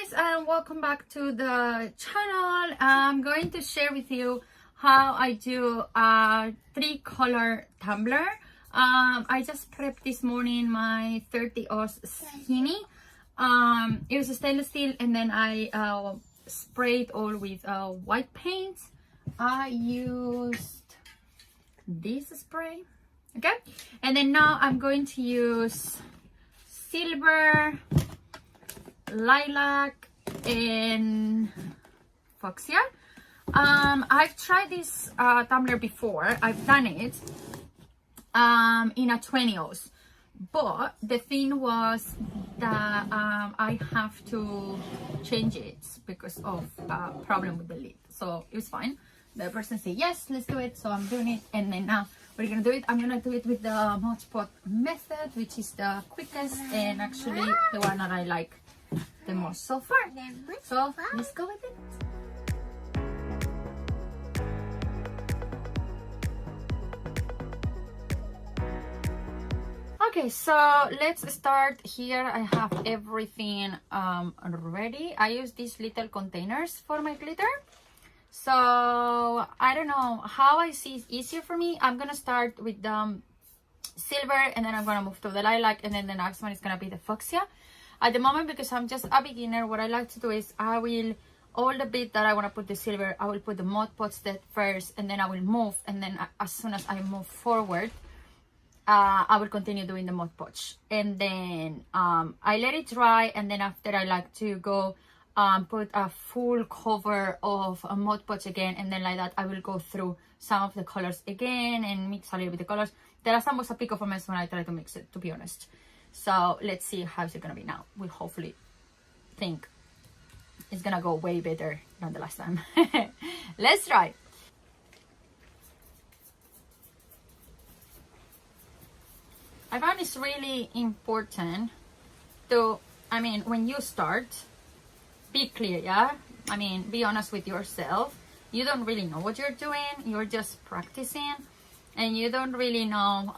guys, and welcome back to the channel. I'm going to share with you how I do a 3-color tumbler. I just prepped this morning my 30 oz skinny. It was a stainless steel, and then I sprayed all with white paint. I used this spray, okay, and then now I'm going to use silver, lilac, and fuchsia. I've tried this tumbler before. I've done it in a 20 oz, but the thing was that I have to change it because of a problem with the lid. So it was fine. The person said yes, let's do it, so I'm doing it. And then now we're gonna do it. I'm gonna do it with the Mod Podge method, which is the quickest and actually the one that I like the most so far. So let's go with it. Okay, so let's start. Here I have everything ready. I use these little containers for my glitter. So I don't know how I see it's easier for me. I'm gonna start with the silver, and then I'm gonna move to the lilac, and then the next one is gonna be the fuchsia. At the moment, because I'm just a beginner, what I like to do is I will, all the bit that I want to put the silver, I will put the Mod Podge step first, and then I will move, and then as soon as I move forward, I will continue doing the Mod Podge. And then I let it dry, and then after I like to go put a full cover of a Mod Podge again, and then like that I will go through some of the colors again and mix a little bit of colors. The last time was a pick of a mess when I tried to mix it, to be honest. So let's see how's it gonna be now. We hopefully think it's gonna go way better than the last time. Let's try. I found it's really important to, I mean, when you start, be clear, yeah? I mean, be honest with yourself. You don't really know what you're doing. You're just practicing, and you don't really know,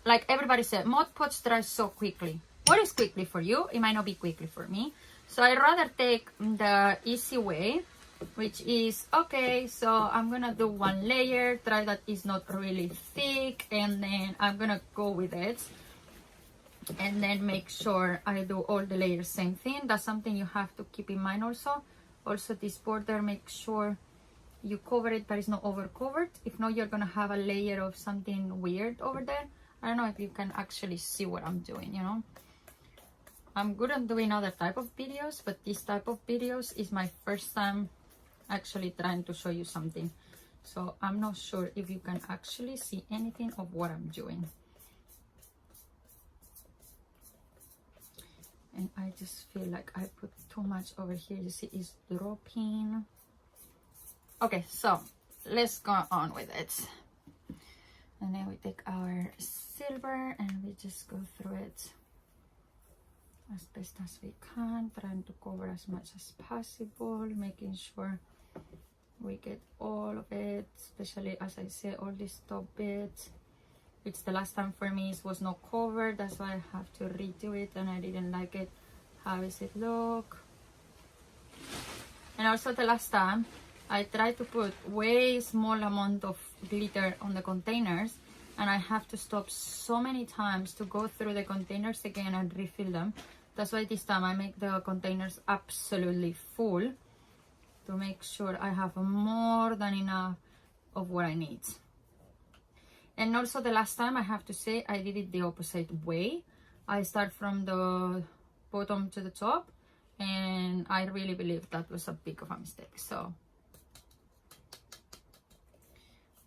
like everybody said, Mod Podge dries so quickly. What is quickly for you? It might not be quickly for me. So I'd rather take the easy way, which is, okay, so I'm gonna do one layer, try that is not really thick, and then I'm gonna go with it. And then make sure I do all the layers same thing. That's something you have to keep in mind also. Also this border, make sure you cover it but it's not over covered. If not, you're gonna have a layer of something weird over there. I don't know if you can actually see what I'm doing, you know. I'm good at doing other type of videos, but this type of videos is my first time actually trying to show you something. So I'm not sure if you can actually see anything of what I'm doing. And I just feel like I put too much over here. You see it's dropping. Okay, so let's go on with it. And then we take our silver and we just go through it as best as we can, trying to cover as much as possible, making sure we get all of it, especially as I say, all these top bits. It's the last time for me it was not covered, that's why I have to redo it, and I didn't like it. How does it look? And also the last time I tried to put way small amount of glitter on the containers, and I have to stop so many times to go through the containers again and refill them. That's why this time I make the containers absolutely full to make sure I have more than enough of what I need. And also the last time, I have to say, I did it the opposite way. I start from the bottom to the top, and I really believe that was a big of a mistake. So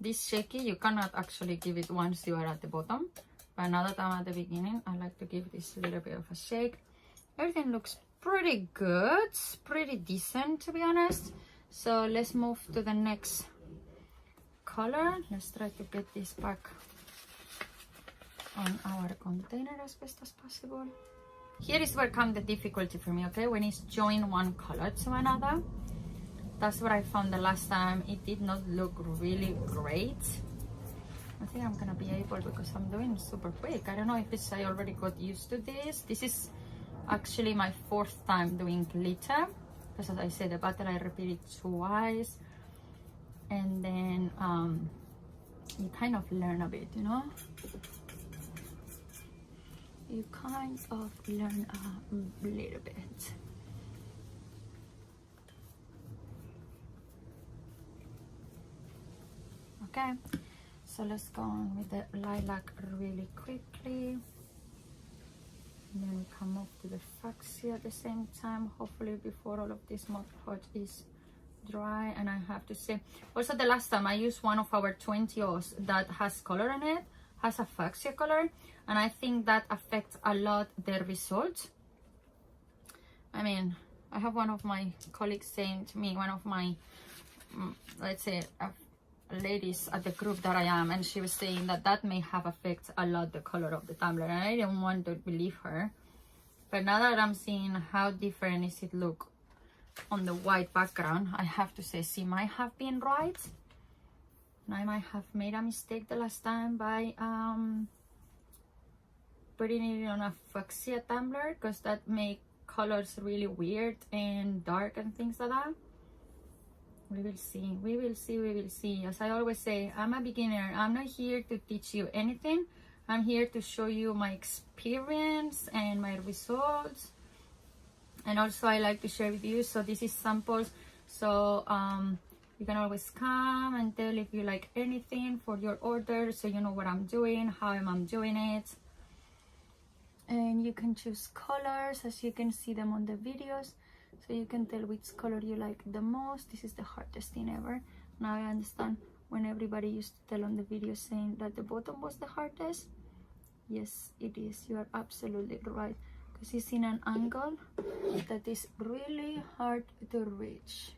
this shaky, you cannot actually give it once you are at the bottom, but now that I'm at the beginning, I like to give this a little bit of a shake. Everything looks pretty good, pretty decent, to be honest. So let's move to the next color. Let's try to get this back on our container as best as possible. Here is where comes the difficulty for me, okay? When it's join one color to another. That's what I found the last time. It did not look really great. I think I'm gonna be able, because I'm doing super quick. I don't know if it's, I already got used to this. This is actually my 4th time doing glitter, because as I said, the battle I repeated twice, and then you kind of learn a bit, you know. You kind of learn a little bit. Okay, so let's go on with the lilac really quickly. And then we come up to the Foxy at the same time, hopefully before all of this Mod Podge is dry. And I have to say, also the last time I used one of our 20s that has color in it, has a fuchsia color, and I think that affects a lot the result. I mean, I have one of my colleagues saying to me, one of my, let's say, ladies at the group that I am, and she was saying that that may have affected a lot the color of the tumbler, and I didn't want to believe her. But now that I'm seeing how different is it look on the white background, I have to say she might have been right, and I might have made a mistake the last time by putting it on a fuchsia tumbler, because that make colors really weird and dark and things like that. We will see, we will see, we will see. As I always say, I'm a beginner. I'm not here to teach you anything. I'm here to show you my experience and my results, and also I like to share with you. So this is samples, so you can always come and tell if you like anything for your order, so you know what I'm doing, how I'm doing it. And you can choose colors as you can see them on the videos, so you can tell which color you like the most. This is the hardest thing ever. Now I understand when everybody used to tell on the video saying that the bottom was the hardest. Yes, it is. You are absolutely right, because it's in an angle that is really hard to reach,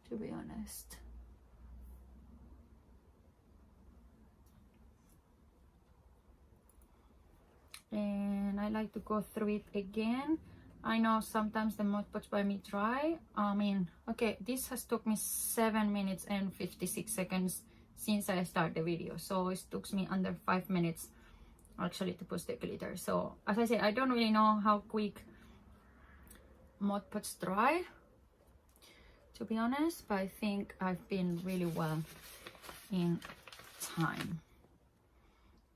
to be honest. And I like to go through it again. I know sometimes the Mod Podge by me dry. I mean, okay, this has took me 7 minutes and 56 seconds since I started the video, so it took me under 5 minutes actually to put the glitter. So as I say, I don't really know how quick Mod Podge dry, to be honest, but I think I've been really well in time.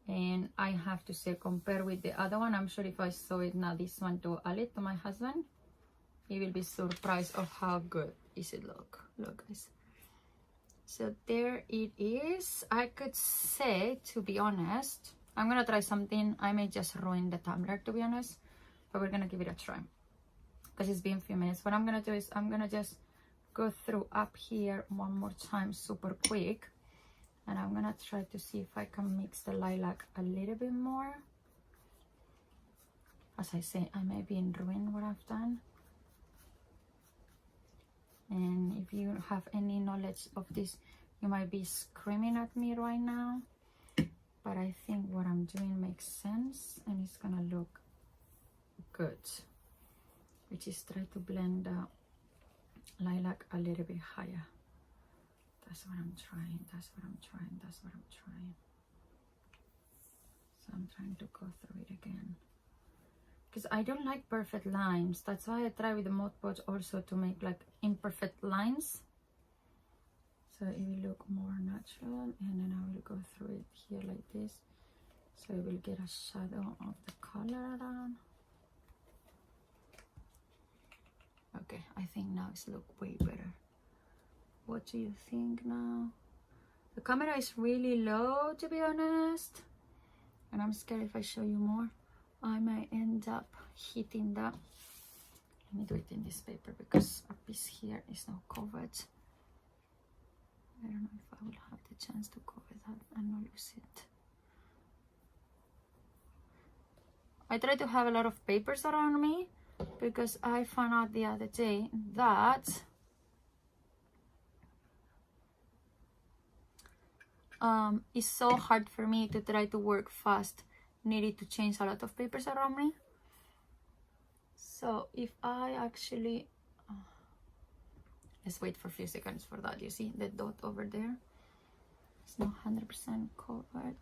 And I have to say, compare with the other one, I'm sure if I show it now, this one to Ali, to my husband, he will be surprised of how good is it look. Look guys, so there it is. I could say, to be honest, I'm gonna try something. I may just ruin the tumbler, to be honest, but we're gonna give it a try because it's been a few minutes. What I'm gonna do is I'm gonna just go through up here one more time super quick, and I'm gonna try to see if I can mix the lilac a little bit more. As I say, I may be in ruin what I've done. And if you have any knowledge of this, you might be screaming at me right now. But I think what I'm doing makes sense, and it's gonna look good. Which is try to blend the lilac a little bit higher. That's what I'm trying, that's what I'm trying, that's what I'm trying. So I'm trying to go through it again, because I don't like perfect lines. That's why I try with the Mod Podge also to make like imperfect lines, so it will look more natural. And then I will go through it here like this, so it will get a shadow of the color around. Okay, I think now it's look way better. What do you think now? The camera is really low, to be honest, and I'm scared if I show you more, I might end up hitting that. Let me do it in this paper, because a piece here is not covered. I don't know if I will have the chance to cover that and not lose it. I try to have a lot of papers around me, because I found out the other day that it's so hard for me to try to work fast, needed to change a lot of papers around me. So if I actually let's wait for a few seconds for that. You see the dot over there, it's not 100% covered.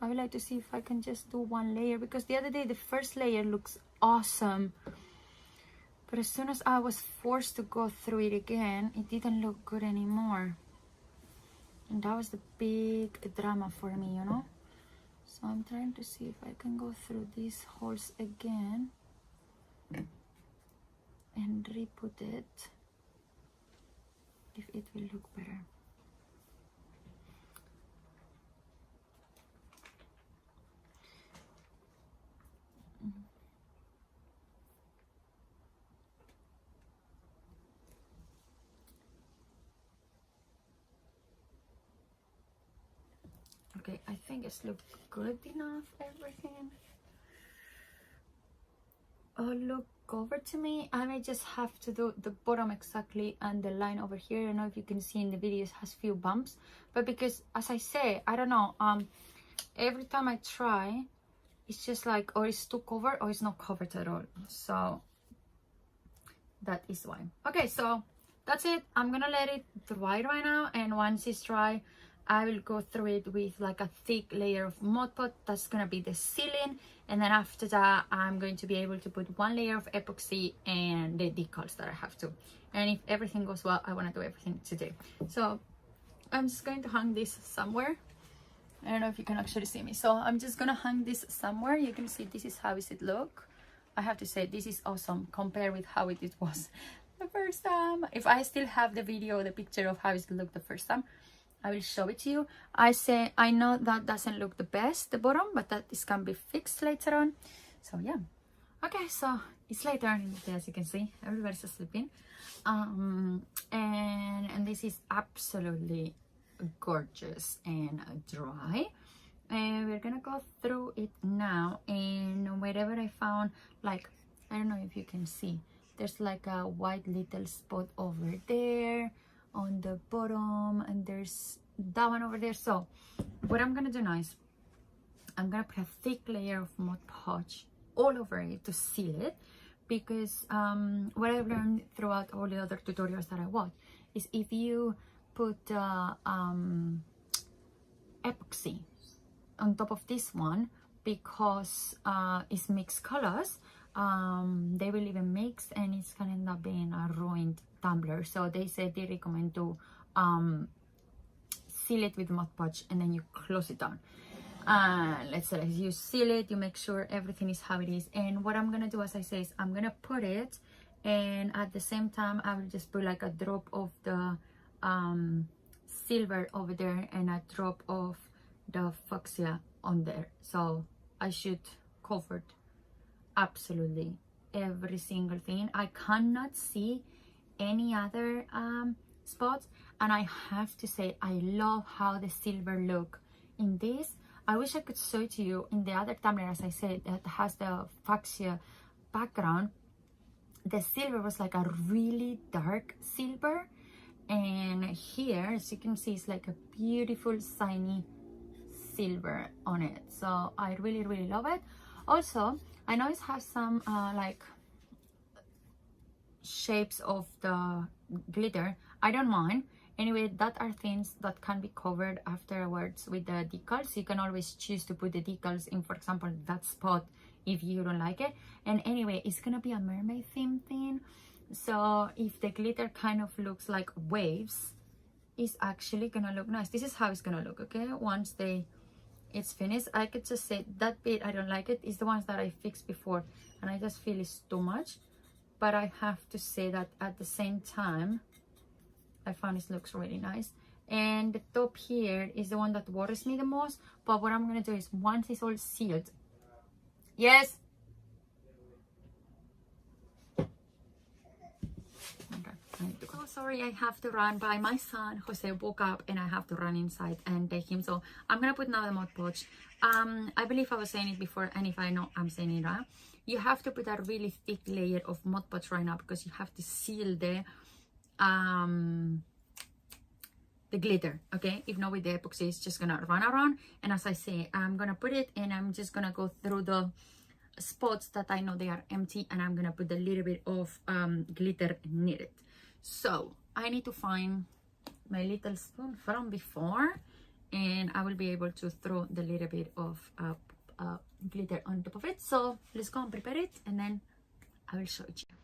I would like to see if I can just do one layer, because the other day the first layer looks awesome. But as soon as I was forced to go through it again, it didn't look good anymore. And that was the big drama for me, you know? So I'm trying to see if I can go through these holes again and re-put it, if it will look better. Okay, I think it's looked good enough, everything. Oh, look over to me. I may just have to do the bottom exactly and the line over here. I don't know if you can see in the video, it has few bumps, but because, as I say, I don't know, every time I try, it's just like, or it's too covered or it's not covered at all. So that is why. Okay, so that's it. I'm gonna let it dry right now, and once it's dry, I will go through it with like a thick layer of Mod Podge. That's gonna be the sealing, and then after that I'm going to be able to put one layer of epoxy and the decals that I have to. And if everything goes well, I want to do everything today. So I'm just going to hang this somewhere. I don't know if you can actually see me, so I'm just gonna hang this somewhere. You can see this is how does it look. I have to say this is awesome compared with how it was the first time. If I still have the video, the picture of how it looked the first time, I will show it to you. I know that doesn't look the best, the bottom, but that is can be fixed later on. So yeah. Okay, so it's later in the day, as you can see. Everybody's sleeping. And this is absolutely gorgeous and dry. And we're gonna go through it now, and wherever I found, like, I don't know if you can see, there's like a white little spot over there on the bottom, and there's that one over there. So what I'm gonna do now is I'm gonna put a thick layer of Mod Podge all over it to seal it, because what I've learned throughout all the other tutorials that I watch is if you put epoxy on top of this one, because it's mixed colors, they will even mix, and it's gonna end up being a ruined tumbler. So they said they recommend to seal it with Mod Podge, and then you close it down. Let's say you seal it, you make sure everything is how it is. And what I'm gonna do, as I say, is I'm gonna put it, and at the same time I will just put like a drop of the silver over there and a drop of the fuchsia on there. So I should cover absolutely every single thing. I cannot see any other spots, and I have to say I love how the silver look in this. I wish I could show it to you in the other tumbler, as I said, that has the fuchsia background. The silver was like a really dark silver, and here, as you can see, it's like a beautiful shiny silver on it. So I really love it. Also, I know it has some like shapes of the glitter. I don't mind. Anyway, that are things that can be covered afterwards with the decals. You can always choose to put the decals in, for example, that spot if you don't like it. And anyway, it's gonna be a mermaid theme thing, so if the glitter kind of looks like waves, it's actually gonna look nice. This is how it's gonna look. Okay, once it's finished, I could just say that bit I don't like it is the ones that I fixed before, and I just feel it's too much. But I have to say that at the same time, I found this looks really nice. And the top here is the one that worries me the most. But what I'm gonna do is, once it's all sealed, yes, oh sorry, I have to run by my son. Jose woke up and I have to run inside and take him. So I'm gonna put now the Mod Podge. I believe I was saying it before, and if I know I'm saying it right, you have to put a really thick layer of Mod Podge right now, because you have to seal the glitter. Okay, if not, with the epoxy it's just gonna run around. And as I say, I'm gonna put it, and I'm just gonna go through the spots that I know they are empty, and I'm gonna put a little bit of glitter near it. So I need to find my little spoon from before, and I will be able to throw the little bit of glitter on top of it. So let's go and prepare it, and then I will show it to you.